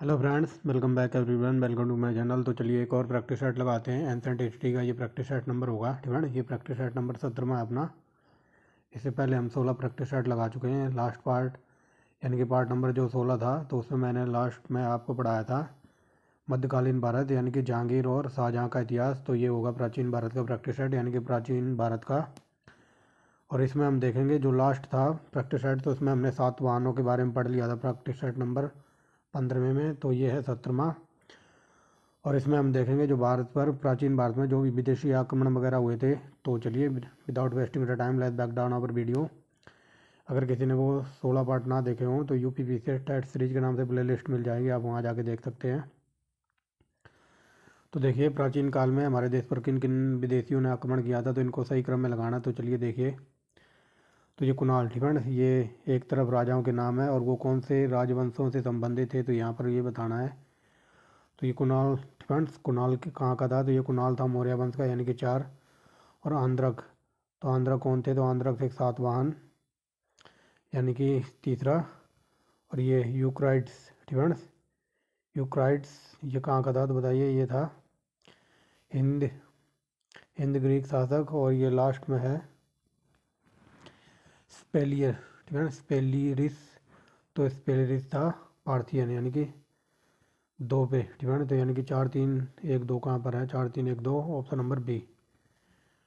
Hello friends, welcome back everyone, welcome to my channel. तो चलिए एक और प्रैक्टिस सेट लगाते हैं। एंसेंट एचटी का ये प्रैक्टिस सेट नंबर होगा, ठीक है ना। ये प्रैक्टिस सेट नंबर 17 है अपना। इससे पहले हम 16 प्रैक्टिस सेट लगा चुके हैं। लास्ट पार्ट यानी कि पार्ट नंबर जो 16 था, तो उसमें मैंने लास्ट में आपको पढ़ाया था मध्यकालीन भारत यानी कि जहांगीर और शाहजहाँ का इतिहास। तो ये होगा प्राचीन भारत का प्रैक्टिस सेट यानी कि प्राचीन भारत का। और इसमें हम देखेंगे जो लास्ट था प्रैक्टिस सेट, तो उसमें हमने 7 वाहनों के बारे में पढ़ लिया था प्रैक्टिस सेट नंबर 15वें में। तो ये है 17वां। और इसमें हम देखेंगे जो भारत पर प्राचीन भारत में जो विदेशी आक्रमण वगैरह हुए थे। तो चलिए without wasting the time let's back down our video. अगर किसी ने वो 16 पार्ट ना देखे हों तो यूपी पीसीएस टेट सीरीज के नाम से प्ले लिस्ट मिल जाएगी, आप वहाँ जाके देख सकते हैं। तो देखिए प्राचीन काल में हमारे देश पर किन किन विदेशियों ने आक्रमण किया था, तो इनको सही क्रम में लगाना। तो चलिए देखिए, तो ये कुणाल, ठीक है ना, ये एक तरफ राजाओं के नाम है और वो कौन से राजवंशों से संबंधित थे, तो यहाँ पर ये बताना है। तो ये कुणाल, फ्रेंड्स, कुणाल कहाँ का था, तो ये कुणाल था मौर्य वंश का यानी कि 4। और आंध्रक, तो आंध्रक कौन थे, तो आंध्रक थे सातवाहन यानी कि तीसरा। और ये यूक्राइड्स, फ्रेंड्स, यूक्राइड्स ये कहाँ का था, तो बताइए। ये था हिंद हिंद ग्रीक शासक। और ये लास्ट में है स्पेलियर, ठीक है ना, स्पेलियरिस। तो स्पेलियरिस था पार्थियन यानी कि 2 पे, ठीक है ना। तो यानी कि 4 3 1 2 कहाँ पर है, 4 3 1 2, ऑप्शन नंबर बी,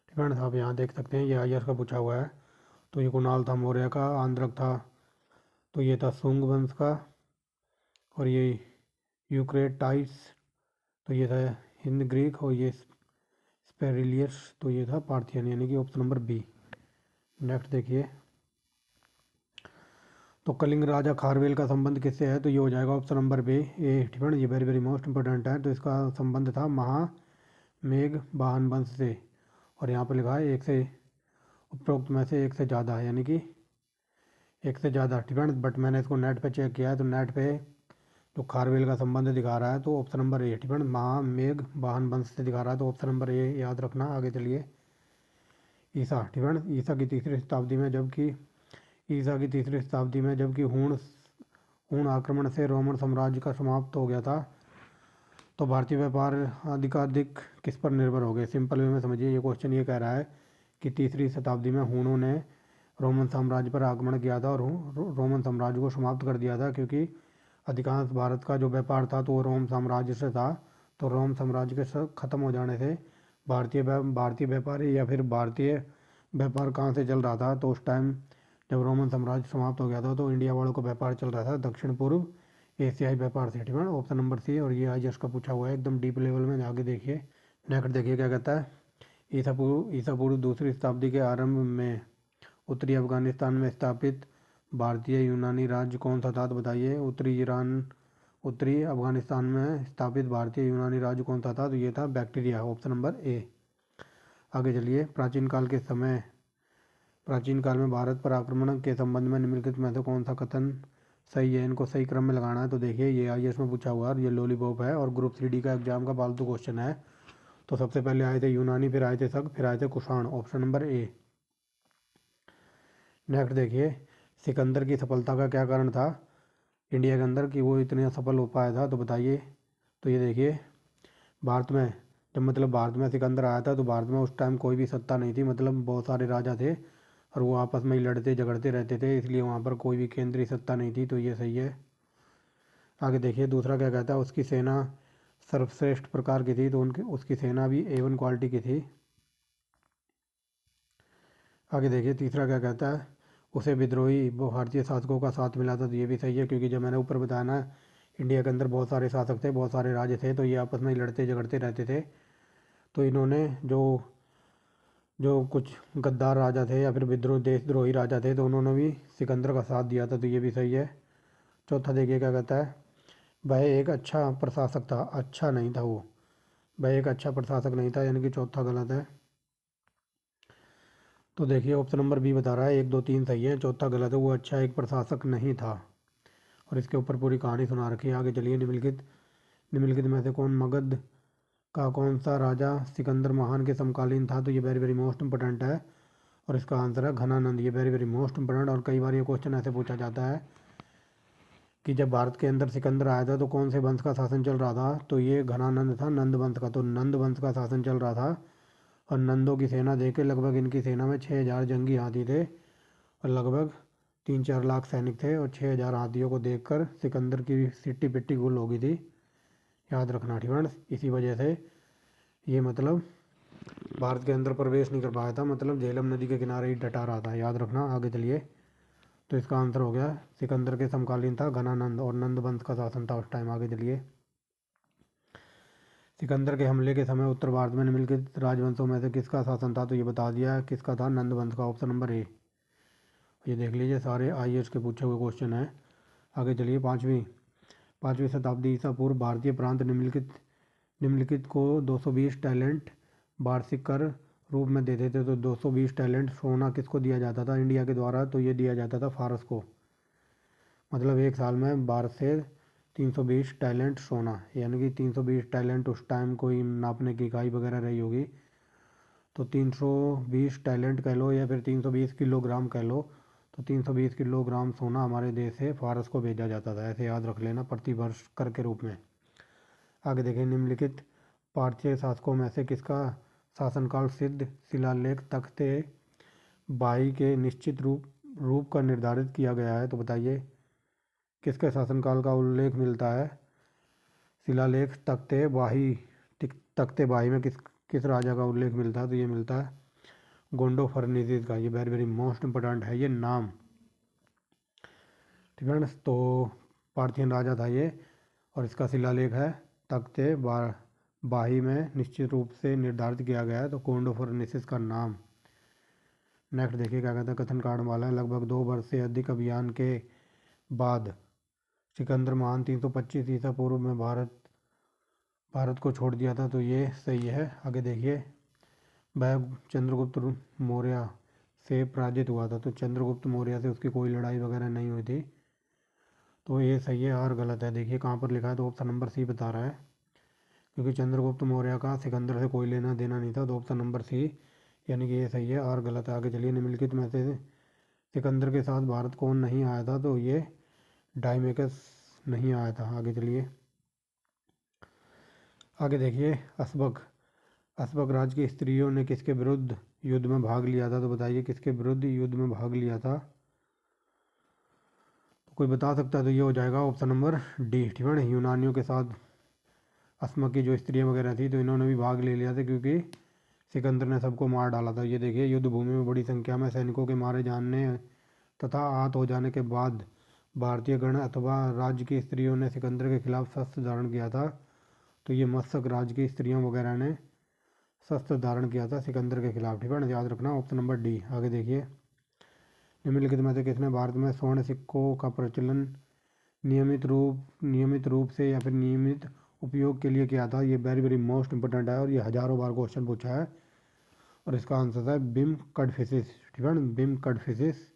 ठीक है ना। आप यहाँ देख सकते हैं, ये आईएएस का पूछा हुआ है। तो ये कुणाल था मौर्य का, आंध्रक था, तो ये था सुंग वंश का। और ये यूक्रेटाइस, तो ये था हिंद ग्रीक। और ये स्पेरिलियस, तो ये था पार्थियन यानी कि ऑप्शन नंबर बी। नेक्स्ट देखिए, तो कलिंग राजा खारवेल का संबंध किससे है, तो ये हो जाएगा ऑप्शन नंबर बी ए, ठीक है। ये वेरी वेरी मोस्ट इंपॉर्टेंट है। तो इसका संबंध था महामेघ वाहन वंश से। और यहाँ पर लिखा है एक से, उपरोक्त में से एक से ज़्यादा है यानी कि एक से ज़्यादा, ठीक है। बट मैंने इसको नेट पे चेक किया है, तो नेट पे जो खारवेल का संबंध दिखा रहा है, तो ऑप्शन नंबर ए, ठीक है। महामेघ वाहन वंश से दिखा रहा है, तो ऑप्शन नंबर ए याद रखना। आगे चलिए, ईसा, ठीक है। ईसा की तीसरी शताब्दी में जबकि हूण हूण आक्रमण से रोमन साम्राज्य का समाप्त हो गया था, तो भारतीय व्यापार अधिकाधिक किस पर निर्भर हो गए। सिंपल वे में समझिए, ये क्वेश्चन ये कह रहा है कि तीसरी शताब्दी में हूणों ने रोमन साम्राज्य पर आक्रमण किया था और रोमन साम्राज्य को समाप्त कर दिया था, क्योंकि अधिकांश भारत का जो व्यापार था तो वो रोम साम्राज्य से था। तो रोम साम्राज्य के ख़त्म हो जाने से भारतीय व्यापारी या फिर भारतीय व्यापार कहाँ से चल रहा था, तो उस टाइम जब रोमन साम्राज्य समाप्त हो गया था तो इंडिया वालों को व्यापार चल रहा था दक्षिण पूर्व एशियाई व्यापार से, ठीक है। Option number C. और ये आईएएस का पूछा हुआ है एकदम डीप लेवल में, आगे देखिए। नेक्स्ट देखिए क्या कहता है। ईसा पूर्व दूसरी शताब्दी के आरंभ में उत्तरी अफगानिस्तान में स्थापित भारतीय यूनानी राज्य कौन सा था, तो बताइए। उत्तरी अफगानिस्तान में स्थापित भारतीय यूनानी राज्य कौन सा था, तो ये था बैक्टीरिया, ऑप्शन नंबर ए। आगे चलिए, प्राचीन काल में भारत पर आक्रमण के संबंध में निम्नलिखित में से कौन सा कथन सही है। इनको सही क्रम में लगाना है। तो देखिए, ये आईएएस में पूछा हुआ है, ये लॉलीपॉप है और ग्रुप 3D का एग्जाम का फालतू क्वेश्चन है। तो सबसे पहले आए थे यूनानी, फिर आए थे शक, फिर आए थे Kushan, option number A. Next देखिए, सिकंदर की सफलता का क्या कारण था इंडिया के अंदर कि वो इतने सफल हो पाया था, तो बताइए। तो ये देखिए, भारत में भारत में सिकंदर आया था, तो भारत में उस टाइम कोई भी सत्ता नहीं थी, मतलब बहुत सारे राजा थे और वो आपस में ही लड़ते झगड़ते रहते थे, इसलिए वहाँ पर कोई भी केंद्रीय सत्ता नहीं थी। तो ये सही है। आगे देखिए, दूसरा क्या कहता है, उसकी सेना सर्वश्रेष्ठ प्रकार की थी, तो उनकी उसकी सेना भी A1 क्वालिटी की थी। आगे देखिए, तीसरा क्या कहता है, उसे विद्रोही भारतीय शासकों का साथ मिला था, तो ये भी सही है, क्योंकि जब मैंने ऊपर बताया ना, इंडिया के अंदर बहुत सारे शासक थे, बहुत सारे राज्य थे, तो ये आपस में ही लड़ते झगड़ते रहते थे। तो इन्होंने जो जो कुछ गद्दार राजा थे या फिर देशद्रोही राजा थे, तो उन्होंने भी सिकंदर का साथ दिया था, तो ये भी सही है। चौथा देखिए क्या कहता है, वह एक अच्छा प्रशासक था, अच्छा नहीं था वो, वह एक अच्छा प्रशासक नहीं था, यानी कि चौथा गलत है। तो देखिए, ऑप्शन नंबर बी बता रहा है 1 2 3 सही है, चौथा गलत है, वो अच्छा एक प्रशासक नहीं था। और इसके ऊपर पूरी कहानी सुना रखी है। आगे चलिए, निम्नलिखित में से मगध का कौन सा राजा सिकंदर महान के समकालीन था, तो ये वेरी वेरी मोस्ट इंपॉर्टेंट है। और इसका आंसर है घनानंद, ये वेरी वेरी मोस्ट इंपॉर्टेंट। और कई बार ये क्वेश्चन ऐसे पूछा जाता है कि जब भारत के अंदर सिकंदर आया था तो कौन से वंश का शासन चल रहा था, तो ये घनानंद था, नंद वंश का। तो नंद वंश का शासन चल रहा था। और नंदों की सेना देखे, लगभग इनकी सेना में 6,000 जंगी हाथी थे और लगभग 3-4 लाख सैनिक थे। और 6,000 हाथियों को देखकर सिकंदर की सिट्टी पिट्टी गुल हो गई थी, याद रखना फ्रेंड्स। इसी वजह से ये मतलब भारत के अंदर प्रवेश नहीं कर पाया था, मतलब झेलम नदी के किनारे ही डटा रहा था, याद रखना। आगे चलिए, तो इसका आंसर हो गया सिकंदर के समकालीन था घनानंद, और नंद वंश का शासन था उस टाइम। आगे चलिए, सिकंदर के हमले के समय उत्तर भारत में निम्नलिखित राजवंशों में से किसका शासन था, तो ये बता दिया किसका था, नंद वंश का, ऑप्शन नंबर ए। ये देख लीजिए, सारे IAS के पूछे हुए क्वेश्चन हैं। आगे चलिए, पाँचवीं शताब्दी ईसा पूर्व भारतीय प्रांत निम्नलिखित को 220 टैलेंट वार्षिक कर रूप में देते थे। तो 220 टैलेंट सोना किसको दिया जाता था इंडिया के द्वारा, तो ये दिया जाता था फारस को। मतलब एक साल में भारत से 320 टैलेंट सोना, यानी कि 320 टैलेंट उस टाइम कोई नापने की इकाई वगैरह रही होगी, तो 320 टैलेंट कह लो या फिर 320 किलोग्राम कह लो। तो 320 किलोग्राम सोना हमारे देश से फारस को भेजा जाता था, ऐसे याद रख लेना, प्रति वर्ष कर के रूप में। आगे देखें, निम्नलिखित पारसी शासकों में से किसका शासनकाल सिद्ध शिलालेख तख्ते बाई के निश्चित रूप का निर्धारित किया गया है, तो बताइए किसके शासनकाल का उल्लेख मिलता है शिलालेख तख्ते बाही। तख्ते बाही में किस राजा का उल्लेख मिलता है, तो ये मिलता है गोंडो फर्निसिस का। ये वेरी वेरी मोस्ट इंपोर्टेंट है ये नाम, ठीक है। तो पार्थियन राजा था ये, और इसका शिलालेख है तख्ते बाही में निश्चित रूप से निर्धारित किया गया है, तो गोंडो फर्निसिस का नाम। नेक्स्ट देखिए क्या कहता है, कथन कारण वाला है। लगभग 2 वर्ष से अधिक अभियान के बाद सिकंदर महान 325 ईसा पूर्व में भारत को छोड़ दिया था, तो ये सही है। आगे देखिए, वह चंद्रगुप्त मौर्य से पराजित हुआ था। तो चंद्रगुप्त मौर्य से उसकी कोई लड़ाई वगैरह नहीं हुई थी, तो ये सही है और गलत है। देखिए कहाँ पर लिखा है, तो ऑप्शन नंबर सी बता रहा है, क्योंकि चंद्रगुप्त मौर्य का सिकंदर से कोई लेना देना नहीं था, तो ऑप्शन नंबर सी, यानी कि ये सही है और गलत है। आगे चलिए, निम्नलिखित में से सिकंदर के साथ भारत कौन नहीं आया था, तो ये डायमेकस नहीं आया था। आगे चलिए, आगे देखिए, असबक राज की स्त्रियों ने किसके विरुद्ध युद्ध में भाग लिया था, तो बताइए किसके विरुद्ध युद्ध में भाग लिया था, तो कोई बता सकता है, तो ये हो जाएगा ऑप्शन नंबर डी, ठीक है ना। यूनानियों के साथ असमक की जो स्त्रियां वगैरह थी, तो इन्होंने भी भाग ले लिया था, क्योंकि सिकंदर ने सबको मार डाला था। ये देखिए, युद्ध भूमि में बड़ी संख्या में सैनिकों के मारे जाने तथा आहत हो जाने के बाद भारतीय गण अथवा राज्य की स्त्रियों ने सिकंदर के खिलाफ शस्त्र धारण किया था। तो ये मत्स्यक राज्य की स्त्रियों वगैरह ने शस्त्र धारण किया था सिकंदर के खिलाफ, ठीक है ना, याद रखना ऑप्शन नंबर डी। आगे देखिए, निम्नलिखित में से किसने भारत में स्वर्ण सिक्कों का प्रचलन नियमित रूप से या फिर नियमित उपयोग के लिए किया था। ये वेरी वेरी मोस्ट इंपोर्टेंट है और ये हजारों बार क्वेश्चन पूछा है, और इसका आंसर है बिम कडफिसिस, ठीक है, बिम कडफिसिस,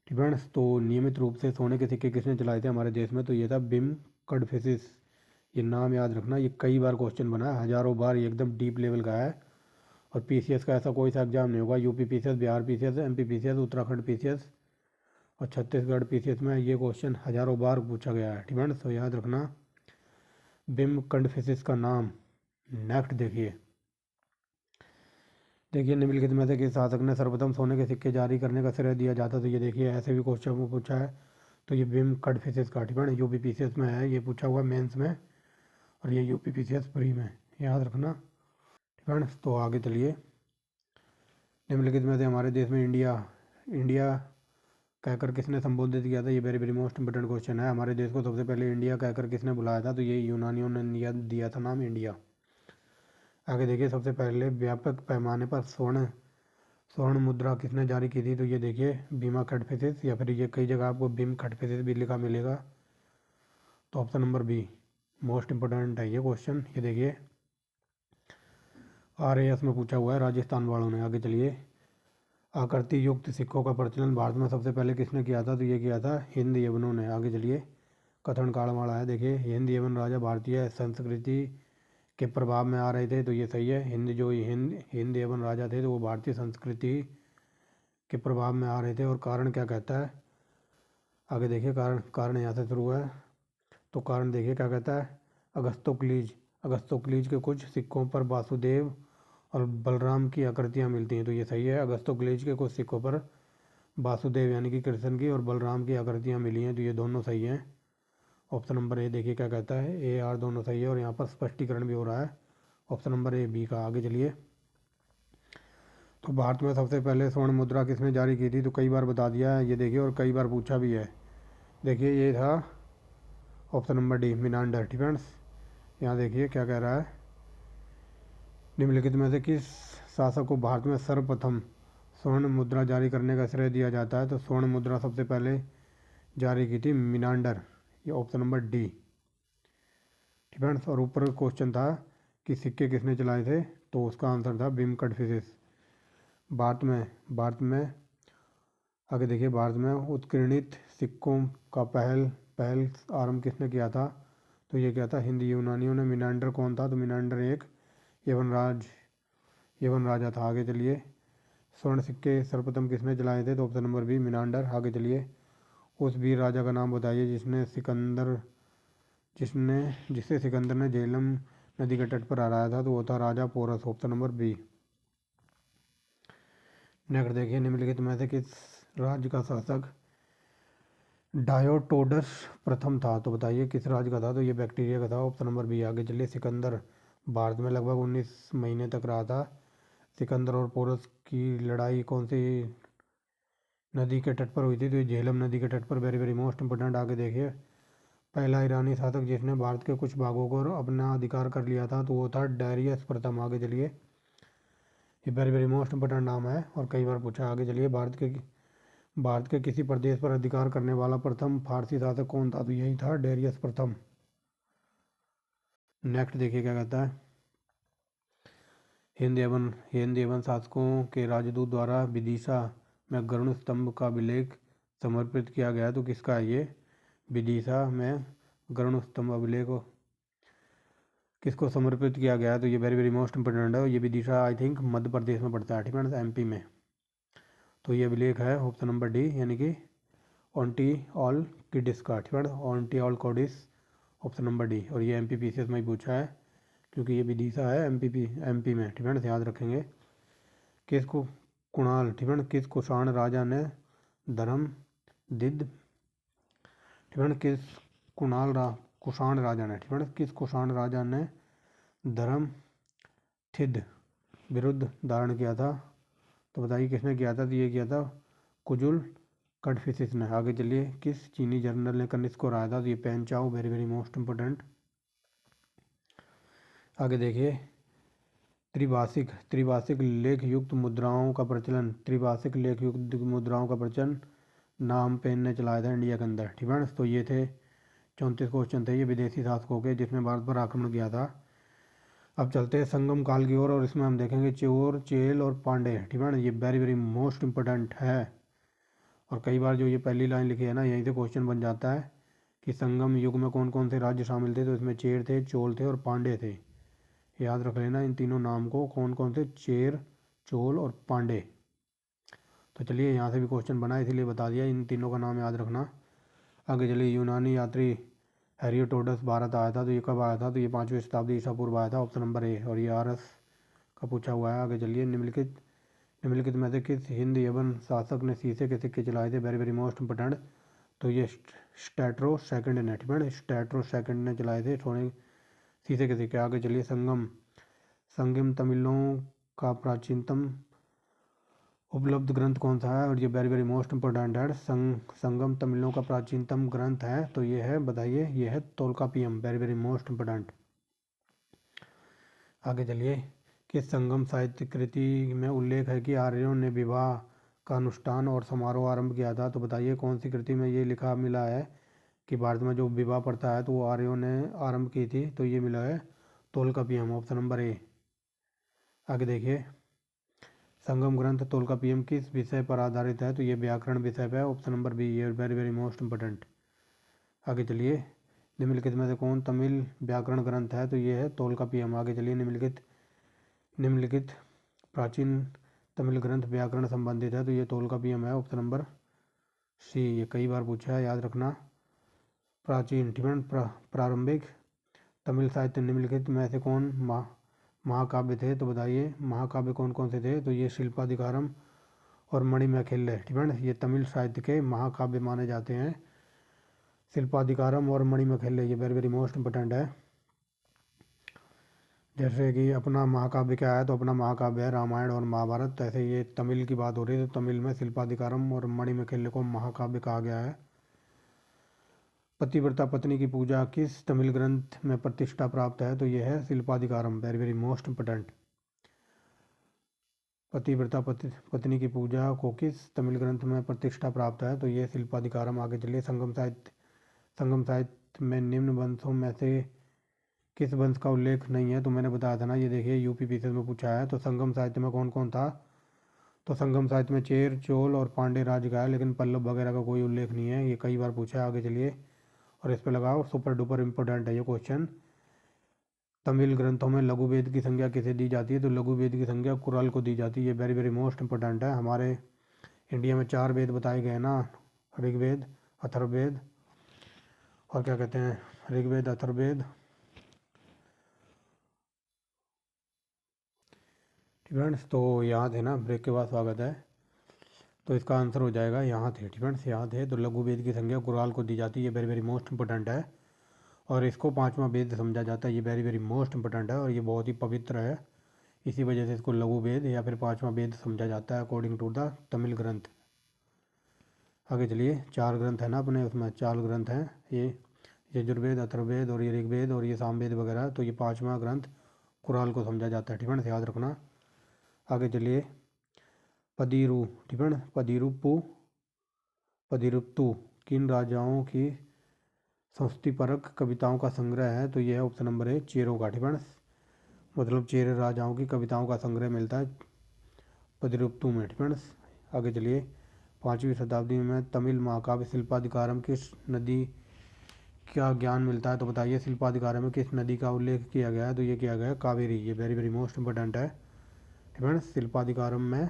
ठीक है। तो नियमित रूप से सोने के सिक्के किसने चलाए थे हमारे देश में, तो ये था बिम कडफिसिस। ये नाम याद रखना, ये कई बार क्वेश्चन बना है, हजारों बार, ये एकदम डीप लेवल का है। और PCS का ऐसा कोई सा एग्जाम नहीं होगा, UP PCS, Bihar PCS, MP PCS, Uttarakhand PCS और छत्तीसगढ़ PCS में ये क्वेश्चन हजारों बार पूछा गया है, ठीक है। तो याद रखना बिम कडफिसिस का नाम। नेक्स्ट देखिए, निम्नलिखित में से किस शासक ने सर्वप्रथम सोने के सिक्के जारी करने का श्रेय दिया जाता, तो ये देखिए ऐसे भी क्वेश्चन पूछा है, तो ये बिम कडफिसिस का, ठीक है, UP PCS में है, ये पूछा हुआ मेंस में, और ये UP PCS प्री में, याद रखना, ठीक है। तो आगे चलिए, निम्नलिखित में से हमारे देश में इंडिया इंडिया कहकर किसने संबोधित किया था, ये very very most important question है। हमारे देश को सबसे पहले इंडिया कहकर किसने बुलाया था, तो ये यूनानियों ने दिया था नाम इंडिया। आगे देखिए, सबसे पहले व्यापक पैमाने पर स्वर्ण मुद्रा किसने जारी की थी, तो ये देखिए बीमा खटफिसिस, या फिर ये कई जगह आपको बिम खटफिसिस भी लिखा मिलेगा, तो option number be most important है ये क्वेश्चन। ये देखिए RAS में पूछा हुआ है राजस्थान वालों ने। आगे चलिए, आकृति युक्त सिक्कों का प्रचलन भारत में सबसे पहले किसने किया था, तो ये किया था हिंद यवनों ने। आगे चलिए, कथन काड़वाड़ा है, देखिए हिंद यवन राजा भारतीय संस्कृति के प्रभाव में आ रहे थे, तो ये सही है। हिंद यवन राजा थे, तो वो भारतीय संस्कृति के प्रभाव में आ रहे थे, और कारण क्या कहता है, आगे देखिए कारण कारण यहाँ से शुरू है। तो कारण देखिए क्या कहता है, अगस्तोक्लीज के कुछ सिक्कों पर वासुदेव और बलराम की आकृतियाँ मिलती हैं, तो ये सही है। अगस्तोक्लीज के कुछ सिक्कों पर वासुदेव यानी कि कृष्ण की और बलराम की आकृतियाँ मिली हैं, तो ये दोनों सही हैं। ऑप्शन नंबर ए देखिए क्या कहता है, ए आर दोनों सही है और यहाँ पर स्पष्टीकरण भी हो रहा है ऑप्शन नंबर ए बी का। आगे चलिए। तो भारत में सबसे पहले स्वर्ण मुद्रा किसने जारी की थी, तो कई बार बता दिया है ये देखिए, और कई बार पूछा भी है। देखिए ये था option number D Menander. Defence यहाँ देखिए क्या कह रहा है, निम्नलिखित में से किस शासक को भारत में सर्वप्रथम स्वर्ण मुद्रा जारी करने का श्रेय दिया जाता है, तो स्वर्ण मुद्रा सबसे पहले जारी की थी मिनांडर, ये ऑप्शन नंबर डी। डिफेंस और ऊपर क्वेश्चन था कि सिक्के किसने चलाए थे, तो उसका आंसर था बिम कड़फिसिस। भारत में आगे देखिए, भारत में उत्कीर्णित सिक्कों का पहल आरंभ किसने किया था, तो ये क्या था, हिंदी यूनानियों ने। मिनांडर कौन था, तो मिनांडर एक यवन राजा था। आगे चलिए। स्वर्ण सिक्के सर्वप्रथम किसने चलाए थे, तो ऑप्शन नंबर बी मिनांडर। आगे चलिए। उस वीर राजा का नाम बताइए जिसे सिकंदर ने झेलम नदी के तट पर हराया था, तो वो था Raja Porus, option number B. Next देखिए, निम्नलिखित में से किस राज्य का शासक डायोटोडस प्रथम था, तो बताइए किस राज्य का था, तो ये बैक्टीरिया का था, ऑप्शन नंबर बी। आगे चलिए। सिकंदर भारत में लगभग 19 महीने तक रहा था। सिकंदर और पोरस की लड़ाई कौन सी नदी के तट पर हुई थी, तो ये झेलम नदी के तट पर। Very very most important. आगे देखिए। पहला ईरानी शासक जिसने भारत के कुछ भागों को अपना अधिकार कर लिया था, तो वो था डायरियस प्रथम। आगे चलिए। ये वेरी वेरी मोस्ट इंपोर्टेंट नाम है और कई बार पूछा। आगे चलिए। भारत के किसी प्रदेश पर अधिकार करने वाला प्रथम फारसी शासक कौन था, तो यही था डेरियस प्रथम। नेक्स्ट देखिए क्या कहता है, हिंद एवं शासकों के राजदूत द्वारा विदिशा में गरुड़ स्तंभ का अभिलेख समर्पित किया गया, तो किसका है ये, विदिशा में गरुड़ स्तंभ अभिलेख किसको समर्पित किया गया, तो ये वेरी वेरी मोस्ट इंपोर्टेंट है। ये विदिशा आई थिंक मध्य प्रदेश में पड़ता है, ठीक है, एमपी में। तो ये अभिलेख है ऑप्शन नंबर डी, यानी कि ऑन्टी ऑल किडिस का, ठीक है, ऑन्टी ऑल कोडिस, ऑप्शन नंबर डी। और ये एमपीपीसीएस में ही पूछा है क्योंकि ये विदिशा है एमपी में, ठीक है, याद रखेंगे। किसको कुणाल, ठीक है, किस कुषाण राजा ने धर्म दिद, ठीक है, कुषाण राजा ने, ठीक है, किस कुषाण राजा ने धर्म थिद विरुद्ध धारण किया था, तो बताइए किसने किया था, तो ये किया था कुजुल कड़फिसिस ने। आगे चलिए। किस चीनी जर्नल ने कनिष्क को हराया था, तो ये पेन चाओ, वेरी वेरी मोस्ट इंपोर्टेंट। आगे देखिए। त्रिभाषिक लेख युक्त मुद्राओं का प्रचलन नाम पेन ने चलाया था इंडिया के अंदर, ठीक है। तो ये थे 34 क्वेश्चन थे ये विदेशी शासकों के जिसने भारत पर आक्रमण किया था। अब चलते हैं संगम काल की ओर और इसमें हम देखेंगे चोर, चेल और पांडे, ठीक है। ये वेरी वेरी मोस्ट इंपोर्टेंट है और कई बार जो ये पहली लाइन लिखी है ना, यहीं से क्वेश्चन बन जाता है कि संगम युग में कौन कौन से राज्य शामिल थे, तो इसमें चेर थे, चोल थे और पांडे थे। याद रख लेना इन तीनों नाम को, कौन कौन से, चेर, चोल और पांडे। तो चलिए यहाँ से भी क्वेश्चन बना इसीलिए बता दिया, इन तीनों का नाम याद रखना। आगे चलिए। यूनानी यात्री हेरियोटोडस भारत आया था, तो ये कब आया था, तो ये 5वीं शताब्दी ईसा पूर्व आया था, ऑप्शन नंबर ए। और ये आरएस का पूछा हुआ है। आगे चलिए। निम्नलिखित में से किस हिंद यवन शासक ने शीशे के सिक्के चलाए थे, वेरी वेरी मोस्ट इंपोर्टेंट, तो ये स्टैट्रो सेकंड ने, ठीक है, स्टैट्रो सेकंड ने चलाए थे सोने शीशे के सिक्के। आगे चलिए। संगम तमिलों का प्राचीनतम उपलब्ध ग्रंथ कौन सा है, और ये वेरी वेरी मोस्ट इंपोर्टेंट है। संगम तमिलों का प्राचीनतम ग्रंथ है, तो ये है, बताइए, ये है तोल्कापियम, वेरी वेरी मोस्ट इंपोर्टेंट। आगे चलिए। किस संगम साहित्य कृति में उल्लेख है कि आर्यों ने विवाह का अनुष्ठान और समारोह आरंभ किया था, तो बताइए कौन सी कृति में ये लिखा मिला है कि भारत में जो विवाह प्रथा है तो वो आर्यों ने आरंभ की थी, तो ये मिला है तोल्कापियम, ऑप्शन नंबर ए। आगे देखिए। संगम ग्रंथ तोल्कापियम किस विषय पर आधारित है, तो ये व्याकरण विषय पर है, ऑप्शन नंबर बी, ये वेरी वेरी मोस्ट इंपोर्टेंट। आगे चलिए। निम्नलिखित में से कौन तमिल व्याकरण ग्रंथ है, तो ये है तोल्कापियम। आगे चलिए। निम्नलिखित प्राचीन तमिल ग्रंथ व्याकरण संबंधित है, तो ये तोल्कापियम है, ऑप्शन नंबर सी, ये कई बार पूछा है, याद रखना। प्राचीन, ठीक है, प्रारंभिक तमिल साहित्य निम्नलिखित में से कौन महाकाव्य थे? तो बताइए महाकाव्य कौन कौन से थे? तो ये शिल्पाधिकारम और मणिमेखिल्य, ठीक है, ये तमिल साहित्य के महाकाव्य माने जाते हैं। शिल्पाधिकारम और मणिमेखिल्य ये वेरी वेरी मोस्ट इंपॉर्टेंट है। जैसे कि अपना महाकाव्य क्या है? तो अपना महाकाव्य है रामायण और महाभारत। ऐसे ये तमिल की बात हो रही है तो तमिल में शिल्पाधिकारम और मणिमेखिल्य को महाकाव्य कहा गया है। पतिव्रता पत्नी की पूजा किस तमिल ग्रंथ में प्रतिष्ठा प्राप्त है? तो यह है Silappadikaram, very very most important. पतिव्रता पत्नी की पूजा को किस तमिल ग्रंथ में प्रतिष्ठा प्राप्त है? तो यह शिल्पाधिकारम। आगे चलिए, संगम साहित्य में निम्न वंशों में से किस वंश का उल्लेख नहीं है? तो मैंने बताया था ना, ये देखिए यूपी पीसीएस में पूछा है। तो संगम साहित्य में कौन कौन था? तो संगम साहित्य में चेर, चोल और पांडे राज का है, लेकिन पल्लव वगैरह का कोई उल्लेख नहीं है। ये कई बार पूछा है। आगे चलिए और इस पर लगाओ, सुपर डुपर इंपॉर्टेंट है ये क्वेश्चन। तमिल ग्रंथों में लघु वेद की संज्ञा किसे दी जाती है? तो लघु वेद की संज्ञा कुराल को दी जाती है। ये वेरी वेरी मोस्ट इंपॉर्टेंट है। हमारे इंडिया में 4 वेद बताए गए ना, ऋग्वेद, अथर्ववेद और क्या कहते हैं, ऋग्वेद, अथर्ववेद, फ्रेंड्स। तो यहाँ थे ना, ब्रेक के बाद स्वागत है। तो इसका आंसर हो जाएगा यहाँ थे, फ्रेंड्स, यहाँ थे। तो लघु वेद की संज्ञा कुराल को दी जाती है। ये वेरी वेरी मोस्ट इंपॉर्टेंट है और इसको 5वां वेद समझा जाता है। ये वेरी वेरी मोस्ट इंपॉर्टेंट है और ये बहुत ही पवित्र है। इसी वजह से इसको लघु वेद या फिर 5वां वेद समझा जाता है अकॉर्डिंग टू द तमिल ग्रंथ। आगे चलिए, 4 ग्रंथ है ना अपने, उसमें 4 ग्रंथ हैं, ये यजुर्वेद, अथर्ववेद और ये ऋग्वेद और ये सामवेद वगैरह। तो ये 5वां ग्रंथ कुराल को समझा जाता है, ठीक है, याद रखना। आगे चलिए, पदीरु, ठीक है, पदीरुप्तु किन राजाओं की संस्कृतिपरक कविताओं का संग्रह है? तो यह है ऑप्शन नंबर 1 चेरों का, ठीक है, मतलब चेरे राजाओं की कविताओं का संग्रह मिलता है पदीरुप्तु में, ठीक है। आगे चलिए, 5वीं शताब्दी में तमिल महाकाव्य शिल्पाधिकारम किस नदी का ज्ञान मिलता है? तो बताइए शिल्पाधिकारम में किस नदी का उल्लेख किया गया है? तो ये किया गया है कावेरी। ये वेरी वेरी मोस्ट इंपॉर्टेंट है, ठीक है। शिल्पाधिकारम में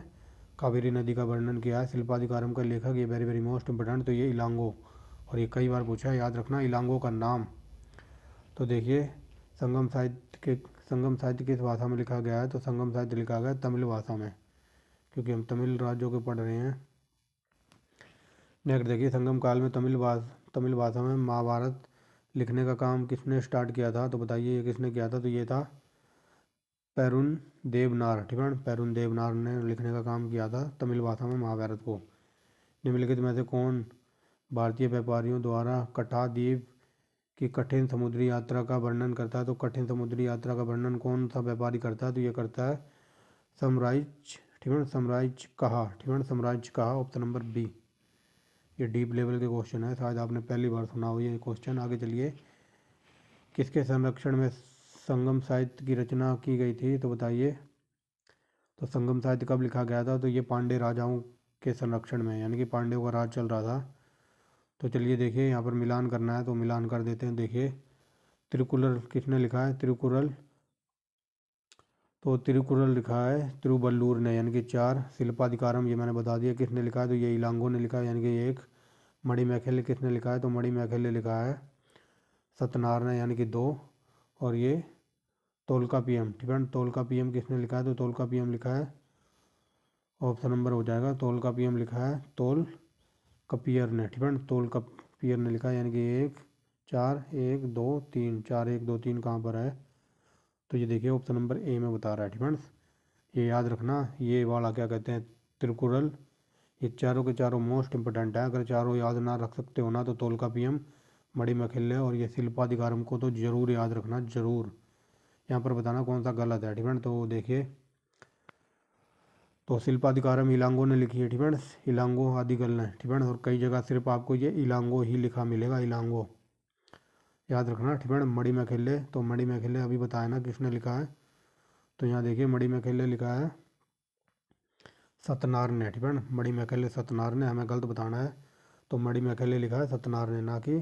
कावेरी नदी का वर्णन किया है। शिल्पाधिकारम का लेखक, ये वेरी वेरी मोस्ट इंपॉर्टेंट, तो ये इलांगो, और ये कई बार पूछा है, याद रखना इलांगो का नाम। तो देखिए, संगम साहित्य किस भाषा में लिखा गया है? तो संगम साहित्य लिखा गया है तमिल भाषा में, क्योंकि हम तमिल राज्यों के पढ़ रहे हैं। नेक्स्ट देखिए, संगम काल में तमिल भाषा में महाभारत लिखने का काम किसने स्टार्ट किया था? तो बताइए ये किसने किया था? तो ये था पेरुन देवनार, ठीक है, पेरुन देवनार ने लिखने का काम किया था तमिल भाषा में महाभारत को। निम्नलिखित में से कौन भारतीय व्यापारियों द्वारा कटहा द्वीप की कठिन समुद्री यात्रा का वर्णन करता है? तो कठिन समुद्री यात्रा का वर्णन कौन सा व्यापारी करता है? तो ये करता है समराइज, ठीक है, समराइज कहा, ठीक है, समराइज कहा, ऑप्शन नंबर बी। ये डीप लेवल के क्वेश्चन है, शायद आपने पहली बार सुना हो ये क्वेश्चन। आगे चलिए, किसके संरक्षण में संगम साहित्य की रचना की गई थी? तो बताइए। तो संगम साहित्य कब लिखा गया था? तो ये पांडे राजाओं के संरक्षण में, यानी कि पांड्यों का राज चल रहा था। तो चलिए देखिए, यहाँ पर मिलान करना है तो मिलान कर देते हैं। देखिए, तिरुकुरल किसने लिखा है? तिरुकुरल, तो तिरुकुरल लिखा है तिरुवल्लुवर ने, यानी कि 4। शिल्पाधिकारम ये मैंने बता दिया किसने लिखा है, तो ये इलांगो ने लिखा है, यानी कि 1। मणिमेखिल्य किसने लिखा है? तो मणिमेखिल्य लिखा है सत्यनारायण ने, यानी कि 2। और ये तोलकापियम, ठीक है, तोलकापियम किसने लिखा है? तो तोलकापियम लिखा है, ऑप्शन नंबर हो जाएगा, तोलकापियम लिखा है तोल कपियर ने, ठीक है, तोलकापियर ने लिखा है, यानी कि 1 4 1 2 3 4 1 2 3 कहाँ पर है? तो ये देखिए ऑप्शन नंबर ए में बता रहा है, ठीक है। ये याद रखना, ये वाला क्या कहते हैं, तिरुकुरल। ये चारों के चारों मोस्ट इंपोर्टेंट है। अगर चारों याद ना रख सकते हो ना, तो तोलकापियम, मणिमेखिल्य और ये शिल्पाधिकारम को तो जरूर याद रखना, जरूर। यहाँ पर बताना कौन सा गलत है, ठीक है। तो देखिए, तो शिल्पाधिकारम इलांगो ने लिखी है, ठीक है, इलांगो आदिगल ने, ठीक है, और कई जगह सिर्फ आपको ये इलांगो ही लिखा मिलेगा, इलांगो, याद रखना, ठीक है। मणिमेखिल्य, तो मणिमेखिल्य अभी बताया ना किसने लिखा है। तो यहाँ देखिए, मणिमेखिल्य लिखा है सत्यनारायण ने, ठीक है, मणिमेखिल्य सत्यनारायण ने, हमें गलत बताना है। तो मणिमेखिल्य लिखा है सत्यनारायण ने, ना कि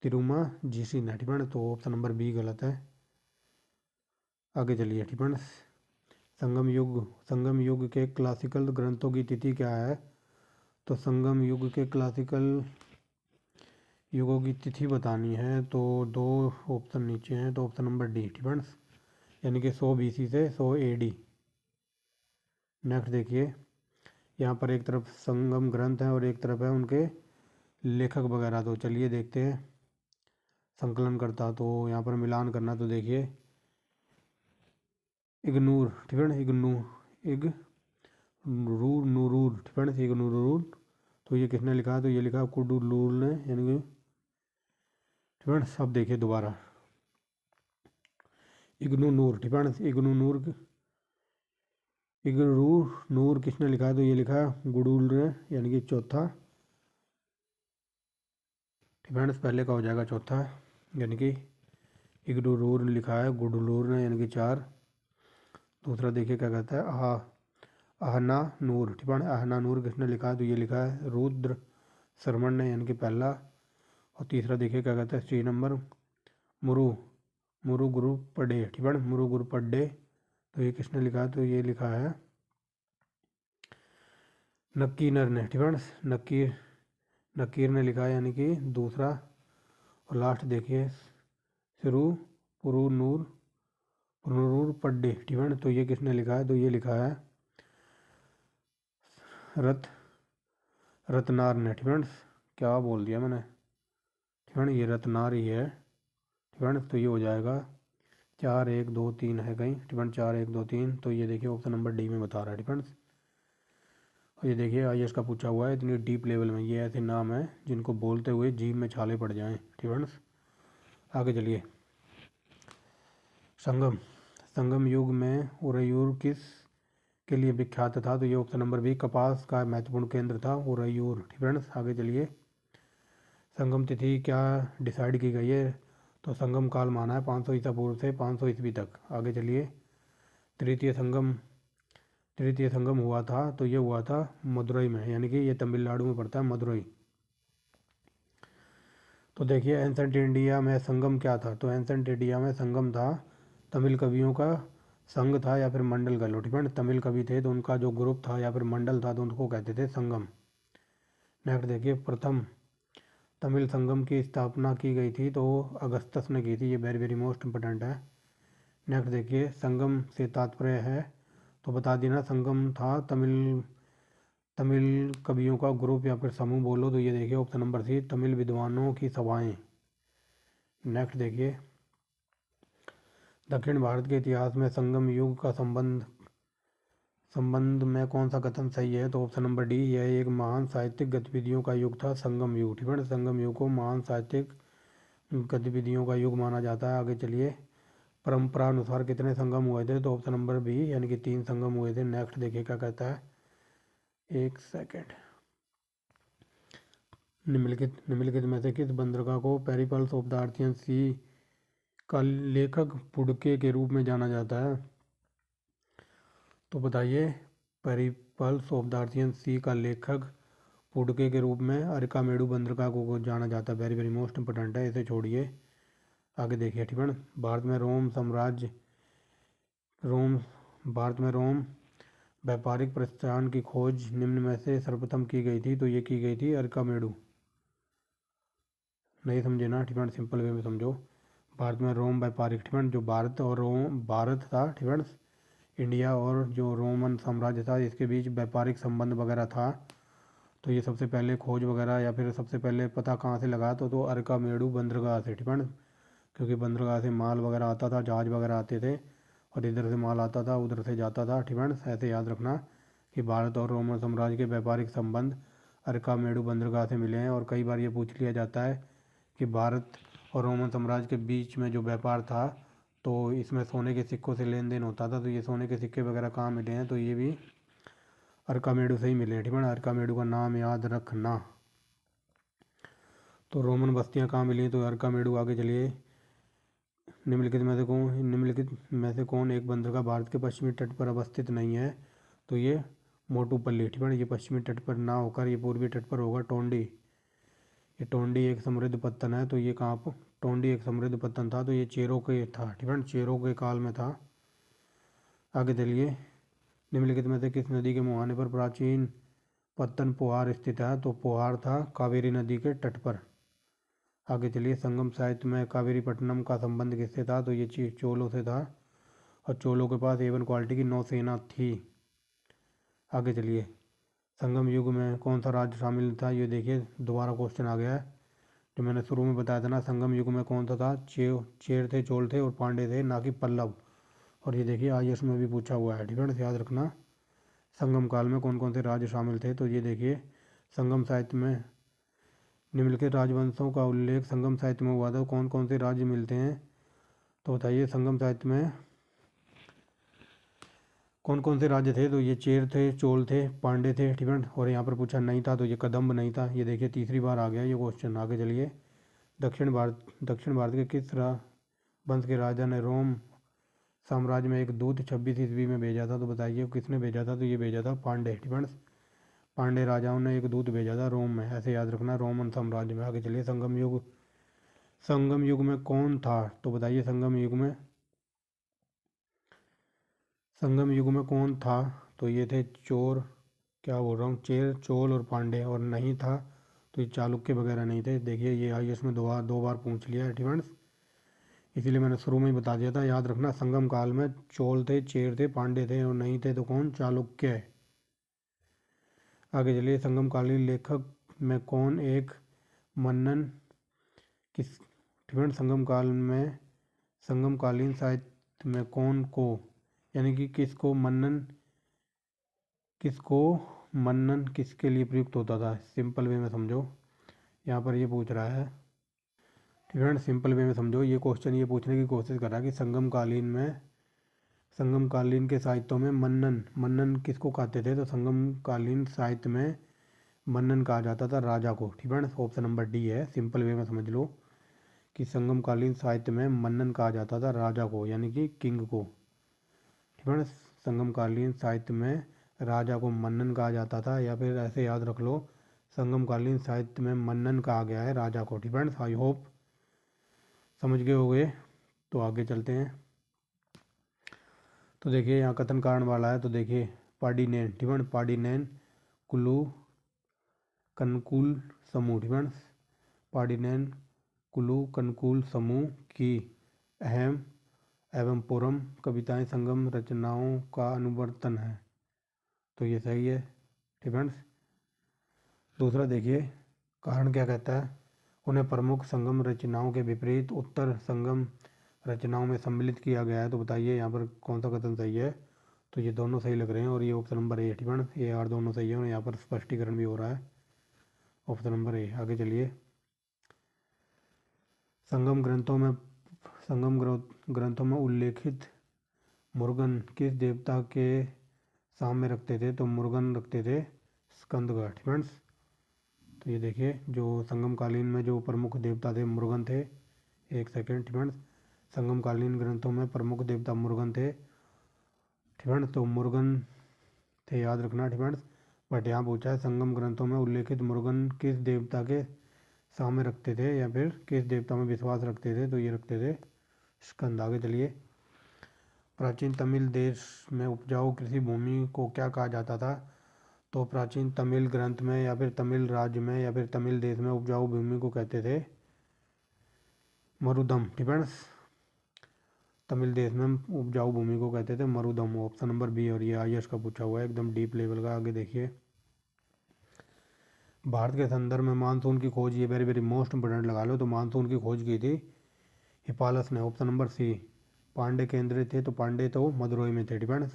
तिरुमा जीसी ने, ठीक है। तो ऑप्शन नंबर बी गलत है। आगे चलिए, ठीक है। संगम युग के क्लासिकल ग्रंथों की तिथि क्या है? तो संगम युग के क्लासिकल युगों की तिथि बतानी है तो दो ऑप्शन नीचे हैं, तो ऑप्शन नंबर डी फ्रेंड्स, यानी कि 100 BC से 100 AD। नेक्स्ट देखिए, यहाँ पर एक तरफ संगम ग्रंथ है और एक तरफ है उनके लेखक वगैरह। तो चलिए देखते हैं संकलन करता, तो यहाँ पर मिलान करना। तो देखिए इग्नूर ठीक है, इग रूर नूरूर फ्रेंड्स, इग्नूरूर। तो ये किसने लिखा है? तो ये लिखा कुडुलूर ने, यानी कि फ्रेंड्स अब देखिए दोबारा इग्नू नूर फ्रेंड्स, इग्नू नूर, इग्नू नूर किसने लिखा है? तो ये लिखा गुडूल ने, यानी कि चौथा फ्रेंड्स, पहले का हो जाएगा चौथा, यानी कि इग्नूरूर ने लिखा है, गुडुलूर ने, यानी कि 4। दूसरा देखिए क्या कहता है, आहना नूर ठीक है, आहना नूर किसने लिखा है? तो ये लिखा है रुद्र शर्मन ने, यानी कि पहला। और तीसरा देखिए क्या कहता है, C नंबर मुरु मुरु गुरु पड्डे ठीक है, मुरु गुरु पड्डे। तो ये किसने लिखा है? तो ये लिखा है नक्कीनर ने ठीक है, नकीर ने लिखा है, यानी कि दूसरा। और लास्ट देखिए सिरू पुरूनूर पड्डे ठीक है, तो ये किसने लिखा है? तो ये लिखा है रत्नार ने ठीक है, क्या बोल दिया मैंने ठीक है, ये रत्नार ही है ठीक है। तो ये हो जाएगा 4 1 2 3 है कहीं ठीक है, 4 1 2 3। तो ये देखिए ऑप्शन नंबर डी में बता रहा है ठीक है। और ये देखिए IAS का पूछा हुआ है, इतनी डीप लेवल में। ये ऐसे नाम है जिनको बोलते हुए जीभ में छाले पड़ जाएं ठीक है। आगे चलिए, संगम संगम युग में उरयूर किस के लिए विख्यात था? तो ये ऑप्शन नंबर बी, कपास का महत्वपूर्ण केंद्र था उरयूर ठीक है। आगे चलिए, संगम तिथि क्या डिसाइड की गई है? तो संगम काल माना है 500 ईसा पूर्व से 500 ईस्वी तक। आगे चलिए, तृतीय संगम हुआ था, तो ये हुआ था मदुरई में, यानी कि ये तमिलनाडु में पड़ता है मदुरई। तो देखिए एंसेंट इंडिया में संगम क्या था? तो एंसेंट इंडिया में संगम था तमिल कवियों का संघ था, या फिर मंडल कह लो ठीक है। तमिल कवि थे तो उनका जो ग्रुप था या फिर मंडल था, तो उनको कहते थे संगम। नेक्स्ट देखिए, प्रथम तमिल संगम की स्थापना की गई थी, तो अगस्तस ने की थी। ये वेरी वेरी मोस्ट इंपॉर्टेंट है। नेक्स्ट देखिए, संगम से तात्पर्य है, तो बता देना संगम था तमिल कवियों का ग्रुप या फिर समूह बोलो। तो ये देखिए ऑप्शन नंबर सी, तमिल विद्वानों की सभाएं। नेक्स्ट देखिए, दक्षिण भारत के इतिहास में संगम युग का संबंध में कौन सा कथन सही है? तो ऑप्शन नंबर डी, यह एक महान साहित्यिक गतिविधियों का युग था संगम युग ठीक है। संगम युग को महान साहित्यिक गतिविधियों का युग माना जाता है। आगे चलिए, परंपरा अनुसार कितने संगम हुए थे? तो ऑप्शन नंबर बी, यानी कि 3 संगम हुए थे। नेक्स्ट देखिए क्या कहता है, एक सेकेंड, निम्नलिखित में से किस बंदरगाह को पेरिपल्स ऑफ द आर्थियन सी का लेखक पुडके के रूप में जाना जाता है? तो बताइए, पेरिपल्स ऑफ द आर्थियन सी का लेखक पुडके के रूप में अरिकामेडू बंदरगाह को जाना जाता है। वेरी वेरी मोस्ट इंपोर्टेंट है, इसे छोड़िए। आगे देखिए ठीक है, रोम भारत में रोम व्यापारिक प्रस्थान की खोज निम्न में से सर्वप्रथम की गई थी? तो ये की गई थी अरिकामेडू। नहीं समझे ना ठीक है, सिंपल वे में समझो। भारत में रोम व्यापारिक ठीक है, जो भारत था ठीक है, इंडिया और जो रोमन साम्राज्य था, इसके बीच व्यापारिक संबंध वगैरह था। तो ये सबसे पहले खोज वगैरह या फिर सबसे पहले पता कहाँ से लगा? तो अरिकामेडू बंदरगाह से ठीक है, क्योंकि बंदरगाह से माल वगैरह आता था, जहाज वगैरह आते थे, और इधर से माल आता था उधर से जाता था ठीक है। ऐसे याद रखना कि भारत और रोमन साम्राज्य के व्यापारिक संबंध अरिकामेडू बंदरगाह से मिले हैं। और कई बार ये पूछ लिया जाता है कि भारत और रोमन साम्राज्य के बीच में जो व्यापार था, तो इसमें सोने के सिक्कों से लेन देन होता था, तो ये सोने के सिक्के वगैरह कहाँ मिले हैं? तो ये भी अरिकामेडू से ही मिले हैं ठीक है। अरिकामेडू का नाम याद रखना। तो रोमन बस्तियाँ कहाँ मिली तो अरिकामेडू। आगे चलिए, निम्नलिखित में से कौन एक बंदरगाह भारत के पश्चिमी तट पर अवस्थित नहीं है? तो ये मोटूपल्ली ठीक है, ये पश्चिमी तट पर ना होकर ये पूर्वी तट पर होगा टोंडी। ये टोंडी एक समृद्ध पत्तन है, तो ये कहाँ पर? टोंडी एक समृद्ध पत्तन था, तो ये चेरों के था ठीक है, चेरों के काल में था। आगे चलिए, निम्नलिखित में से किस नदी के मुहाने पर प्राचीन पत्तन पोहार स्थित है, तो पोहार था कावेरी नदी के तट पर। आगे चलिए, संगम साहित्य में कावेरीपट्टनम का संबंध किससे था, तो ये चोलों से था और चोलों के पास A1 क्वालिटी की नौसेना थी। आगे चलिए, संगम युग में कौन सा राज्य शामिल था, ये देखिए दोबारा क्वेश्चन आ गया है। जो मैंने शुरू में बताया था ना, संगम युग में कौन सा था, चेर थे, चोल थे और पांडे थे, ना कि पल्लव। और ये देखिए IAS में भी पूछा हुआ है, डिफरेंस याद रखना। संगम काल में कौन कौन से राज्य शामिल थे, तो ये देखिए संगम साहित्य में निम्नलिखित राजवंशों का उल्लेख संगम साहित्य में हुआ था, कौन कौन से राज्य मिलते हैं, तो बताइए संगम साहित्य में कौन कौन से राज्य थे, तो ये चेर थे, चोल थे, पांडे थे, ठीक है। और यहाँ पर पूछा नहीं था, तो ये कदम्ब नहीं था। ये देखिए तीसरी बार आ गया ये क्वेश्चन। आगे चलिए, दक्षिण भारत के किस वंश के राजा ने रोम साम्राज्य में एक दूत 26 ईस्वी में भेजा था, तो बताइए किसने भेजा था, तो ये भेजा था पांडे, ठीक है। पांडे राजाओं ने एक दूत भेजा था रोम में, ऐसे याद रखना, रोमन साम्राज्य में। आगे चलिए, संगम युग में कौन था, तो बताइए संगम युग में कौन था, तो ये थे क्या बोल रहा हूँ, चेर, चोल और पांडे। और नहीं था तो ये चालुक्य वगैरह नहीं थे। देखिए ये IAS में दो बार पूछ लिया है, डिफेंस, इसीलिए मैंने शुरू में ही बता दिया था, याद रखना। संगम काल में चोल थे, चेर थे, पांडे थे और नहीं थे तो कौन, चालुक्य। आगे चलिए, संगमकालीन लेखक में कौन एक मन्नन किस, डिफेंस, संगमकालीन साहित्य में कौन को, यानी कि किसको मन्नन किसके लिए प्रयुक्त होता था, सिंपल वे में समझो, यहाँ पर ये पूछ रहा है। फ्रेंड्स सिंपल वे में समझो, ये क्वेश्चन ये पूछने की कोशिश कर रहा है कि संगमकालीन के साहित्यों में मन्नन किसको कहते थे, तो संगमकालीन साहित्य में मन्नन कहा जाता था राजा को, ठीक है। ऑप्शन नंबर डी है, सिंपल वे में समझ लो कि संगमकालीन साहित्य में मन्नन कहा जाता था राजा को, यानी कि किंग को, ठीक है। संगमकालीन साहित्य में राजा को मन्नन कहा जाता था, या फिर ऐसे याद रख लो, संगमकालीन साहित्य में मन्नन कहा गया है राजा को, ठीक है। आई होप समझ गए होंगे। तो आगे चलते हैं। तो देखिए यहाँ कथन कारण वाला है, तो देखिए पार्डिनेन, ठीक है, पार्डिनेन कुल्लू कनकुल समूह, ठीक है। पार्डिनेन कुल्लू कनकुल समूह की अहम एवं पूर्व कविताएं संगम रचनाओं का अनुवर्तन है, तो ये सही है, ठीक है। दूसरा देखिए कारण क्या कहता है, उन्हें प्रमुख संगम रचनाओं के विपरीत उत्तर संगम रचनाओं में सम्मिलित किया गया है, तो बताइए यहाँ पर कौन सा कथन सही है, तो ये दोनों सही लग रहे हैं और ये ऑप्शन नंबर ए, ठीक है, ये आर दोनों सही है और यहाँ पर स्पष्टीकरण भी हो रहा है, ऑप्शन नंबर ए। आगे चलिए, संगम ग्रंथों में उल्लेखित मुरुगन किस देवता के सामने रखते थे, तो मुरुगन रखते थे स्कंदगढ़, ठीक है। तो ये देखिए जो संगमकालीन में जो प्रमुख देवता थे मुरुगन थे, एक सेकेंड, ठीक है। संगमकालीन ग्रंथों में प्रमुख देवता मुरुगन थे, ठीक है, तो मुरुगन थे, याद रखना, ठीक है। बट यहाँ पूछा है संगम ग्रंथों में उल्लेखित मुरुगन किस देवता के सामने रखते थे या फिर किस देवता में विश्वास रखते थे, तो ये रखते थे स्कंद। आगे चलिए, प्राचीन तमिल देश में उपजाऊ कृषि भूमि को क्या कहा जाता था, तो प्राचीन तमिल ग्रंथ में या फिर तमिल राज्य में या फिर तमिल देश में उपजाऊ भूमि को कहते थे मरुदम, ठीक है। तमिल देश में उपजाऊ भूमि को कहते थे मरुदम, ऑप्शन नंबर बी। और ये IAS का पूछा हुआ है, एकदम डीप लेवल का। आगे देखिए, भारत के संदर्भ में मानसून की खोज, ये वेरी वेरी मोस्ट इंपोर्टेंट लगा लो, तो मानसून की खोज की थी हिपालस ने, ऑप्शन नंबर सी। पांडे केंद्रित थे, तो पांडे तो मदुरई में थे, ठीक है।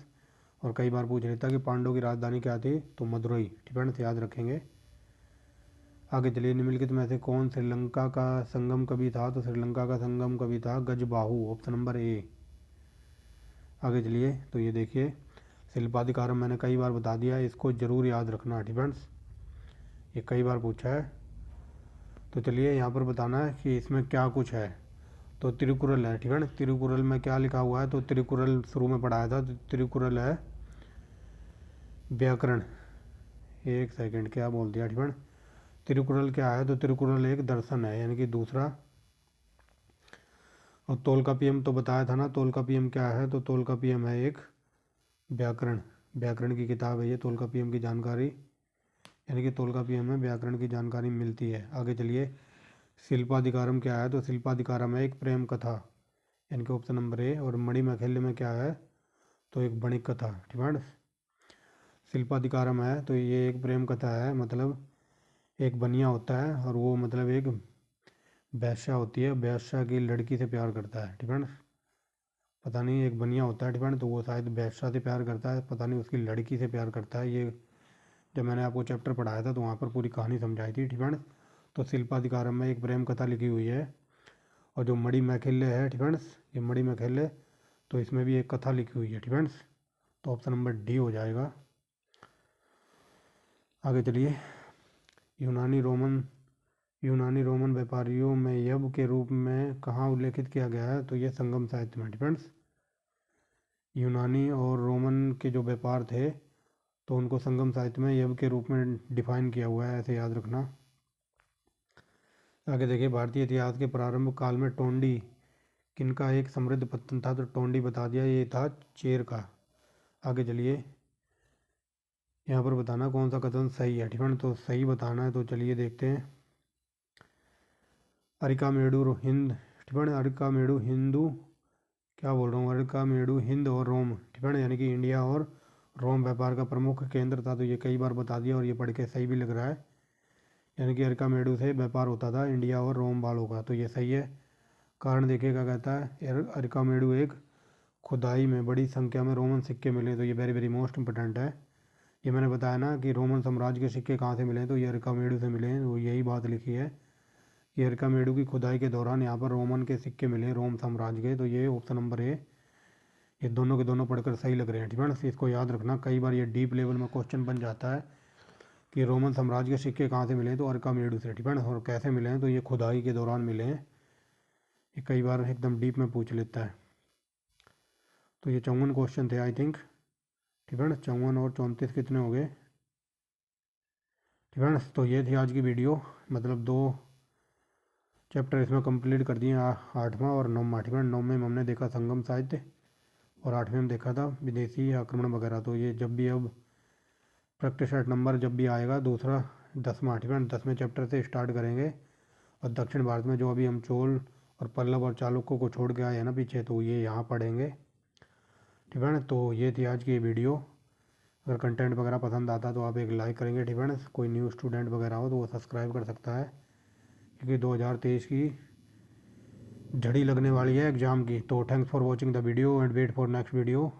और कई बार पूछ रहा था कि पांडवों की राजधानी क्या थी, तो मदुरई, ठीक है, याद रखेंगे। आगे चलिए, निम्नलिखित में से कौन श्रीलंका का संगम कवि था, तो श्रीलंका का संगम कवि था गजबाहु, ऑप्शन नंबर ए। आगे चलिए, तो ये देखिए शिल्पाधिकारम मैंने कई बार बता दिया, इसको जरूर याद रखना, डिफेंस, ये कई बार पूछा है। तो चलिए यहाँ पर बताना है कि इसमें क्या कुछ है, तो तिरुकुरल है, ठीक है। तिरुकुरल में क्या लिखा हुआ है, तो तिरुकुरल शुरू में पढ़ाया था, तो तिरुकुरल है व्याकरण, एक सेकंड क्या बोल दिया, ठीक है। तिरुकुरल क्या है, तो तिरुकुरल एक दर्शन है, यानी कि दूसरा। और तोलकापियम तो बताया था ना, तोलकापियम क्या है, तो तोलकापियम है एक व्याकरण की किताब है ये, तोलकापियम की जानकारी यानी कि तोलकाप्पियम में व्याकरण की जानकारी मिलती है। आगे चलिए, शिल्पाधिकारम क्या है? तो शिल्पाधिकारम है एक प्रेम कथा, यानी कि ऑप्शन नंबर ए। और मणिमेखले में क्या है? तो एक बणिक कथा, ठीक है। शिल्पाधिकारम है तो ये एक प्रेम कथा है, मतलब एक बनिया होता है और वो मतलब एक वेश्या होती है, वेश्या की लड़की से प्यार करता है, ठीक है। पता नहीं, एक बनिया होता है, ठीक है, तो वो शायद वेश्या से प्यार करता है, पता नहीं उसकी लड़की से प्यार करता है। ये जब मैंने आपको चैप्टर पढ़ाया था तो वहाँ पर पूरी कहानी समझाई थी, ठीक है। तो शिल्पाधिकारम में एक प्रेम कथा लिखी हुई है। और जो मणिमेखले है, ठीक है, ये मणिमेखले, तो इसमें भी एक कथा लिखी हुई है, ठीक है। तो ऑप्शन नंबर डी हो जाएगा। आगे चलिए, यूनानी रोमन व्यापारियों में यव के रूप में कहाँ उल्लेखित किया गया है? तो ये संगम साहित्य में, डिपेंड्स। यूनानी और रोमन के जो व्यापार थे तो उनको संगम साहित्य में यव के रूप में डिफाइन किया हुआ है, ऐसे याद रखना। आगे देखिए, भारतीय इतिहास के प्रारंभ काल में टोंडी किनका एक समृद्ध पत्तन था? तो टोंडी बता दिया, ये था चेर का। आगे चलिए, यहाँ पर बताना कौन सा कथन सही है, ठीक है। तो सही बताना है, तो चलिए देखते हैं। अरिकामेडु हिंद, ठीक है, अरिकामेडु हिंदू, क्या बोल रहा हूँ, अरिकामेडु हिंद और रोम, ठीक है, यानी कि इंडिया और रोम व्यापार का प्रमुख केंद्र था। तो ये कई बार बता दिया और ये पढ़ के सही भी लग रहा है, यानी कि अरिकामेडु से व्यापार होता था इंडिया और रोम वालों का, तो ये सही है। कारण देखिए क्या कहता है, अरिकामेडु एक खुदाई में बड़ी संख्या में रोमन सिक्के मिले, तो ये वेरी वेरी मोस्ट इंपॉर्टेंट है। ये मैंने बताया ना कि रोमन साम्राज्य के सिक्के कहाँ से मिले, तो ये अरिकामेडु से मिले हैं, वो यही बात लिखी है कि अरिकामेडु की खुदाई के दौरान यहाँ पर रोमन के सिक्के मिले, रोम साम्राज्य के। तो ये ऑप्शन नंबर ए, ये दोनों के दोनों पढ़कर सही लग रहे हैं, ठीक है ना। इसको याद रखना, कई बार ये डीप लेवल में क्वेश्चन बन जाता है कि रोमन साम्राज्य के सिक्के कहाँ से मिले हैं, तो अरिकामेडु से, ठीक है ना। और कैसे मिले हैं? तो ये खुदाई के दौरान मिले हैं, ये कई बार एकदम डीप में पूछ लेता है। तो ये 54 क्वेश्चन थे आई थिंक, ठीक है ना। 54 और 34 कितने हो गए, ठीक है ना। तो ये थी आज की वीडियो, मतलब 2 चैप्टर इसमें कंप्लीट कर दिए, 8वां और 9वां, ठीक है। 9वें में हमने देखा संगम साहित्य और 8वें में देखा था विदेशी आक्रमण वगैरह। तो ये जब भी अब प्रैक्टिस सेट नंबर जब भी आएगा दूसरा 10वां, ठीक है, 10वें चैप्टर से स्टार्ट करेंगे। और दक्षिण भारत में जो अभी हम चोल और पल्लव और चालुक्यों को छोड़ के आए हैं ना पीछे, तो ये यहाँ पढ़ेंगे, ठीक है ना। तो ये थी आज की वीडियो। अगर कंटेंट वगैरह पसंद आता तो आप एक लाइक करेंगे, ठीक है ना। कोई न्यू स्टूडेंट वगैरह हो तो वो सब्सक्राइब कर सकता है, क्योंकि 2023 की झड़ी लगने वाली है एग्ज़ाम की। तो thanks for watching the video and wait for next video.